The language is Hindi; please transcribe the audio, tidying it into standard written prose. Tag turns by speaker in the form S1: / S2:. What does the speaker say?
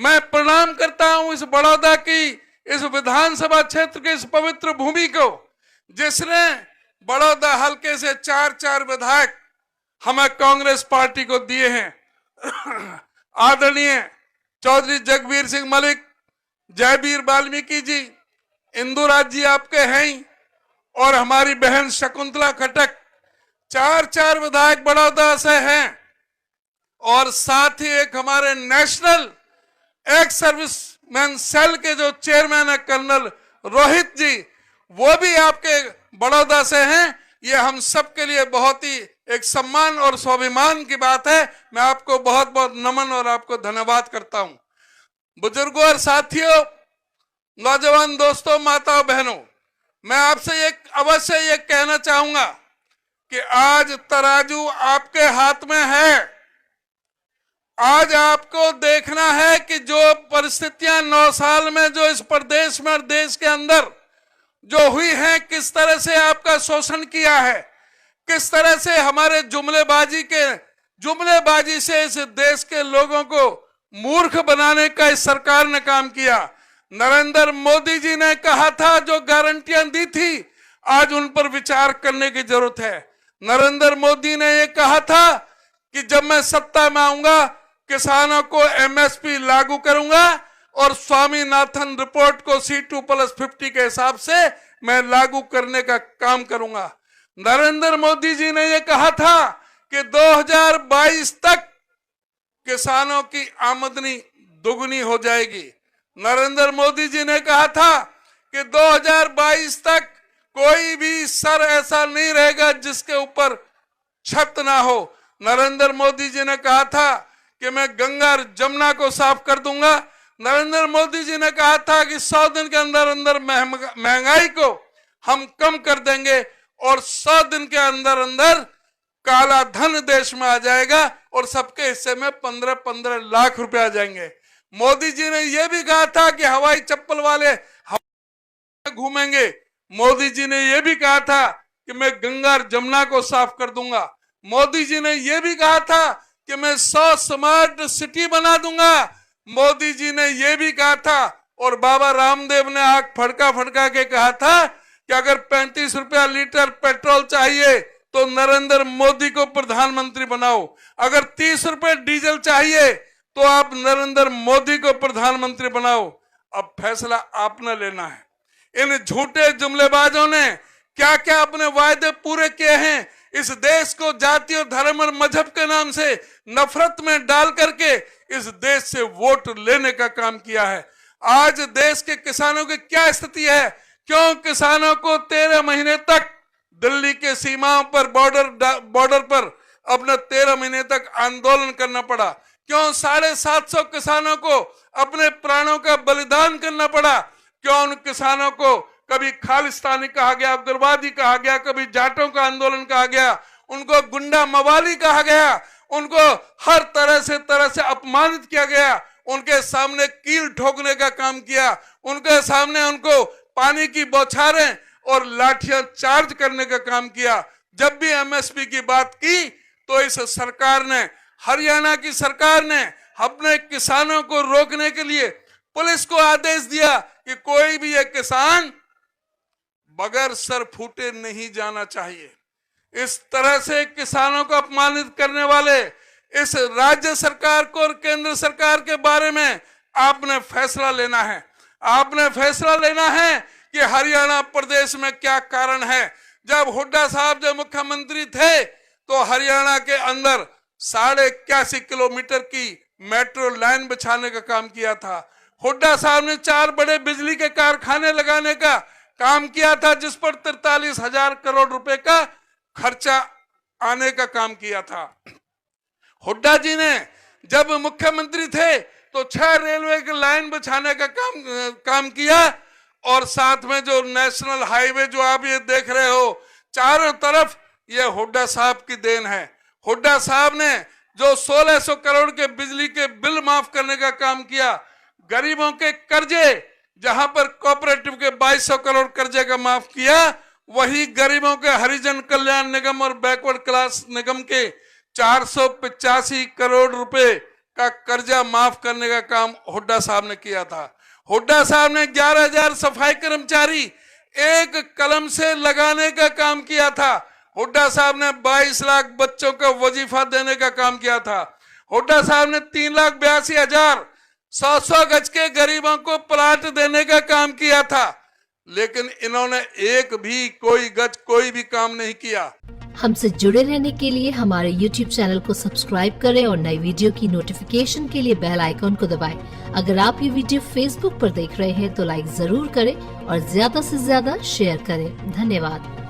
S1: मैं प्रणाम करता हूं इस बड़ौदा की इस विधानसभा क्षेत्र के इस पवित्र भूमि को, जिसने बड़ौदा हल्के से 4 विधायक हमें कांग्रेस पार्टी को दिए हैं। आदरणीय चौधरी जगबीर सिंह मलिक, जयवीर वाल्मीकि जी, इंदुराज जी आपके हैं ही, और हमारी बहन शकुंतला खटक, 4 विधायक बड़ौदा से हैं। और साथ ही एक हमारे नेशनल एक्स सर्विसमैन सेल के जो चेयरमैन है कर्नल रोहित जी, वो भी आपके बड़ौदा से हैं। ये हम सब के लिए बहुत ही एक सम्मान और स्वाभिमान की बात है। मैं आपको बहुत बहुत नमन और आपको धन्यवाद करता हूं। बुजुर्गों और साथियों, नौजवान दोस्तों, माताओं बहनों, मैं आपसे अवश्य ये कहना चाहूंगा कि आज तराजू आपके हाथ में है। आज आपको देखना है कि जो परिस्थितियां 9 साल में जो इस प्रदेश में और देश के अंदर जो हुई हैं, किस तरह से आपका शोषण किया है, किस तरह से हमारे जुमलेबाजी से इस देश के लोगों को मूर्ख बनाने का इस सरकार ने काम किया। नरेंद्र मोदी जी ने कहा था, जो गारंटियां दी थी, आज उन पर विचार करने की जरूरत है। नरेंद्र मोदी ने यह कहा था कि जब मैं सत्ता में आऊंगा किसानों को एमएसपी लागू करूंगा और स्वामीनाथन रिपोर्ट को C2+50 के हिसाब से मैं लागू करने का काम करूंगा। नरेंद्र मोदी जी ने यह कहा था कि 2022 तक किसानों की आमदनी दुगनी हो जाएगी। नरेंद्र मोदी जी ने कहा था कि 2022 तक कोई भी सर ऐसा नहीं रहेगा जिसके ऊपर छत ना हो। नरेंद्र मोदी जी ने कहा था कि मैं गंगा जमुना को साफ कर दूंगा। नरेंद्र मोदी जी ने कहा था कि 100 दिन के अंदर अंदर महंगाई को हम कम कर देंगे और 100 दिन के अंदर अंदर काला धन देश में आ जाएगा और सबके हिस्से में 15-15 लाख रुपए आ जाएंगे। मोदी जी ने यह भी कहा था कि हवाई चप्पल वाले घूमेंगे। मोदी जी ने यह भी कहा था कि मैं गंगा जमुना को साफ कर दूंगा। मोदी जी ने यह भी कहा था कि मैं 100 स्मार्ट सिटी बना दूंगा। मोदी जी ने यह भी कहा था, और बाबा रामदेव ने आंख फड़का के कहा था कि अगर 35 रुपया लीटर पेट्रोल चाहिए तो नरेंद्र मोदी को प्रधानमंत्री बनाओ, अगर 30 रुपए डीजल चाहिए तो आप नरेंद्र मोदी को प्रधानमंत्री बनाओ। अब फैसला आपने लेना है। इन झूठे जुमलेबाजों ने क्या क्या अपने वायदे पूरे किए हैं। इस देश को जाति और धर्म और मजहब के नाम से नफरत में डाल करके इस देश से वोट लेने का काम किया है। आज देश के किसानों की क्या स्थिति है? क्यों किसानों को 13 महीने तक दिल्ली के सीमाओं पर बॉर्डर पर अपना 13 महीने तक आंदोलन करना पड़ा? क्यों 750 किसानों को अपने प्राणों का बलिदान करना पड़ा? क्यों उन किसानों को कभी खालिस्तानी कहा गया, उग्रवादी कहा गया, कभी जाटों का आंदोलन कहा गया, उनको गुंडा मवाली कहा गया, उनको हर तरह से अपमानित किया गया, उनके सामने कील ठोकने का काम किया, उनके सामने उनको पानी की बौछारें और लाठियां चार्ज करने का काम किया। जब भी एमएसपी की बात की तो इस सरकार ने, हरियाणा की सरकार ने अपने किसानों को रोकने के लिए पुलिस को आदेश दिया कि कोई भी एक किसान बगैर सर फूटे नहीं जाना चाहिए। इस तरह से किसानों को अपमानित करने वाले इस राज्य सरकार को और केंद्र सरकार के बारे में आपने फैसला लेना है। आपने फैसला लेना है कि हरियाणा प्रदेश में क्या कारण है। जब हुड्डा साहब जब मुख्यमंत्री थे तो हरियाणा के अंदर 81.5 किलोमीटर की मेट्रो लाइन बिछाने का काम किया था। हुड्डा साहब ने 4 बड़े बिजली के कारखाने लगाने का काम किया था, जिस पर 43,000 करोड़ रुपए का खर्चा आने का काम किया था। हुड्डा जी ने जब मुख्यमंत्री थे तो 6 रेलवे की लाइन बिछाने का काम किया, और साथ में जो नेशनल हाईवे जो आप ये देख रहे हो चारों तरफ, ये हुड्डा साहब की देन है। हुड्डा साहब ने जो 1600 करोड़ के बिजली के बिल माफ करने का काम किया, गरीबों के कर्जे जहां पर कोऑपरेटिव के 2200 करोड़ कर्जे का माफ किया, वही गरीबों के हरिजन कल्याण निगम और बैकवर्ड क्लास निगम के 485 करोड़ रुपए का कर्जा माफ करने का काम हुड्डा साहब ने किया था। हुड्डा साहब ने 11,000 सफाई कर्मचारी एक कलम से लगाने का काम किया था। हुड्डा साहब ने 22 लाख बच्चों को वजीफा देने का काम किया था। हुड्डा साहब ने 3,82,000 100 गज के गरीबों को प्लाट देने का काम किया था, लेकिन इन्होंने एक भी कोई गज कोई भी काम नहीं किया।
S2: हमसे जुड़े रहने के लिए हमारे YouTube चैनल को सब्सक्राइब करें और नई वीडियो की नोटिफिकेशन के लिए बेल आइकॉन को दबाएं। अगर आप ये वीडियो Facebook पर देख रहे हैं तो लाइक जरूर करें और ज्यादा से ज्यादा शेयर करें। धन्यवाद।